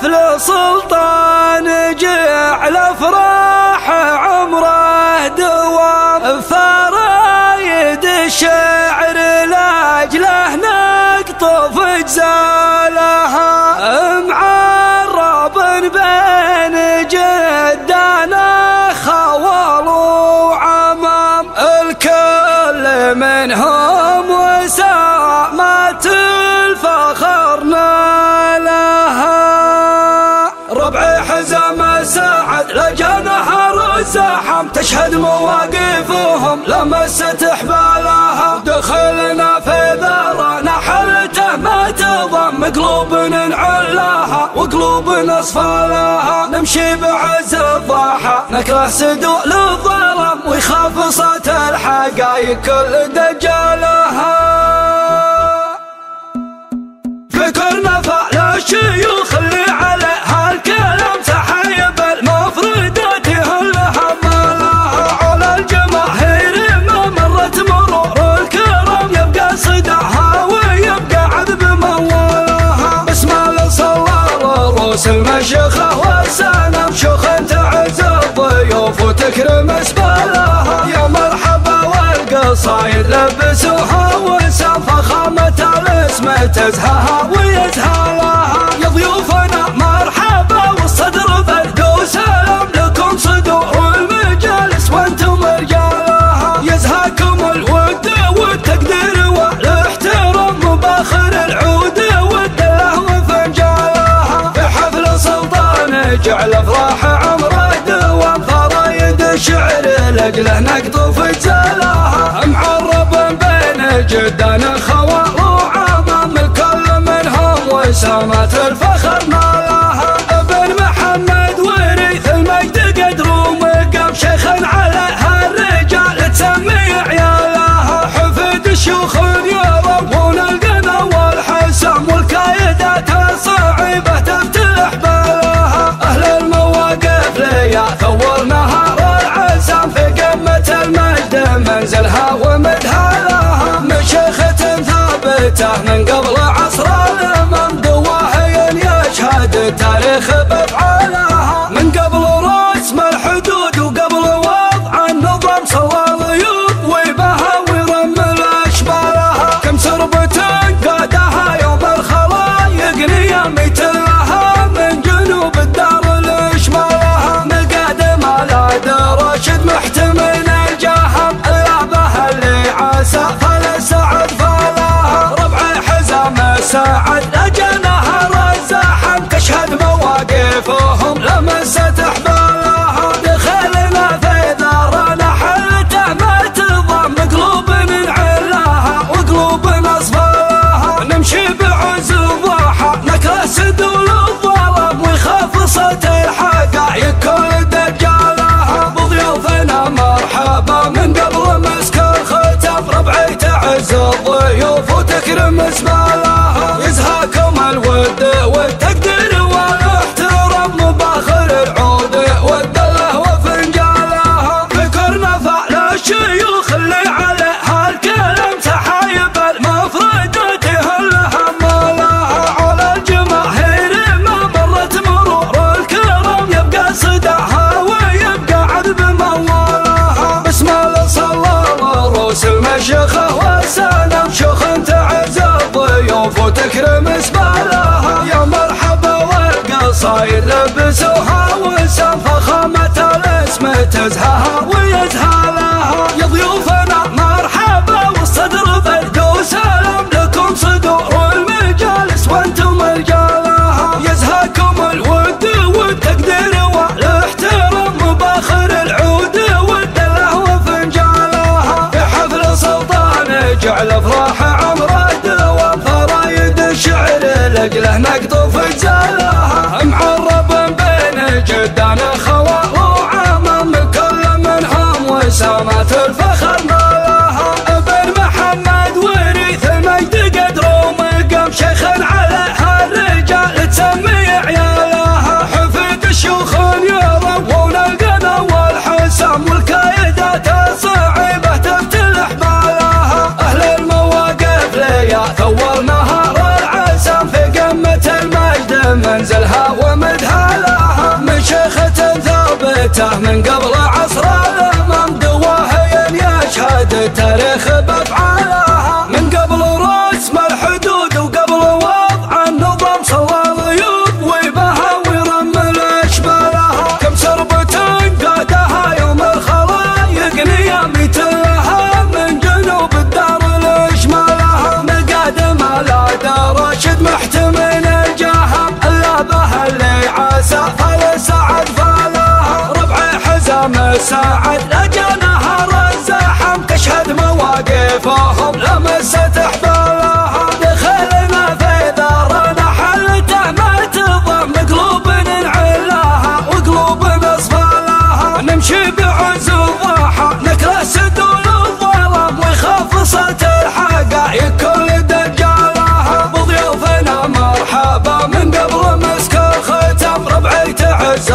حفل سلطان جعل افراح عمره دوام، فرايد الشعر لاجله نقطف جزالها، معرب بين جدانا خوال وعمام، الكل منهم وسامة الفخر نالها. ربع حزام سعد لجا نهر الزحم، تشهد مواقفهم لمست حبالها، دخلنا في ذرانا حلته ما تضم، قلوب نعلاها وقلوب نصفالها، نمشي بعز الضحى نكره سدوء للظلم، ويخاف صوت الحقايق كل دجالها. فكرنا فعل الشيوخ اللي عليها الكلام، سحايب المفردات هلها مالها، على الجماهير ما مرت مرور الكرام، يبقى صداها ويبقى عذب موالها، بسم الله صلى رؤوس المشيخة والسلام، شيوخ تعز الضيوف وتكرم اسبالها، يا مرحبا والقصايد لبسوها وسام، فخامة الاسم تزهاها ويزهالها، يا ضيوفنا مرحبا والصدر برد وسلام، لكم صدور المجالس وانتم رجالها، يزهاكم الود والتقدير والاحترام، مباخر العود والدله وفنجالها، في حفل سلطان جعل افراح عمره دوام، فرايد الشعر لاجله نقطف جزالها، معرب بين جدانا خوال وعمام، الكل منهم وسامة الفخر نالها، ابن محمد وريث المجد قدر ومقام، شيخ عليها الرجال تسمي عيالها، حفيد الشيوخ يربون القنا والحسام، والكايدات الصعيبة تفتح بالها، اهل المواقف ليا ثور نهار العزام، في قمة المجد منزلها ومدهالها، مشيخة ثابته من قبل عصر الامام، دواهي يشهد التاريخ بافعالها، من قبل رسم الحدود وقبل وضع النظام، صلى الغيوب ويبها ويرمل اشبالها، كم سربة قادها يوم الخلايق نيام، يتلها من جنوب الدار لشمالها، مقادم على راشد محتمل الجهم، الابه اللي عسى فلسعد فالها، ربع حزام سعد لجا نهر الزحم، تشهد مواقفهم لمست حبالها، دخلنا في ذرانا حلته ما تضم، قلوب نعلاها وقلوب نصفالها، نمشي بعز الضحى نكره سدول الظلم، ويخاف صوت الحقايق كل دجالها، بضيوفنا مرحبا من قبل مسك الختام، ربعي تعز الضيوف وتكرم اسبالها، يزهاكم الود والتقدير والاحترام، مباخر العود والدله وفنجالها، فكرنا فعل الشيوخ اللي عليها الكلام، سحايب المفردات هلها مالها، على الجماهير ما مرت مرور الكرام، يبقى صداها ويبقى عذب موالها، بسم الله صلى رؤوس المشيخة والسلام، شيوخ تعز الضيوف وتكرم اسبالها، يا مرحبا والقصايد لبسوها وسام، فخامة الاسم تزهاها ويزهالها، يا ضيوفنا مرحبا والصدر برد وسلام، لكم صدور المجالس وانتم رجالها، يزهاكم الود والتقدير والاحترام، مباخر العود والدله وفنجالها، في حفل سلطان جعل افراح عمره دوام، فرايد الشعر لاجله نقطف جزالها، معرب بين جدانا خوال وعمام، الكل منهم وسامة الفخر نالها، ابن محمد وريث المجد قدر ومقام، شيخ عليها الرجال تسمي عيالها، حفيد الشيوخ يربون القنا والحسام، والكايدات الصعيبة تفتح بالها، اهل المواقف ليا ثور نهار العزام، في قمة المجد من قبل عصر الامام دواهين يشهد التاريخ بافعالها، من قبل رسم الحدود وقبل وضع النظام صلى الغيوب وبها ويرمل اشبالها، كم سربة قادها يوم الخلايق نيامت لها من جنوب الدار لاشمالها، مقادم العدا راشد محتمن الجاهه الا بها اللي عسى فلسعد فالها، ربع حزام الساعد لجا نهر الزحم تشهد مواقفهم لمست احبالها، دخلنا في دارنا حلته ما تضم قلوب نعلاها وقلوب نصفالها، نمشي بعز الضحى نكره سدول الظلام ويخاف صوت الحقائق كل دجالها، بضيوفنا مرحبا من قبل مسك الختم ربعي تعز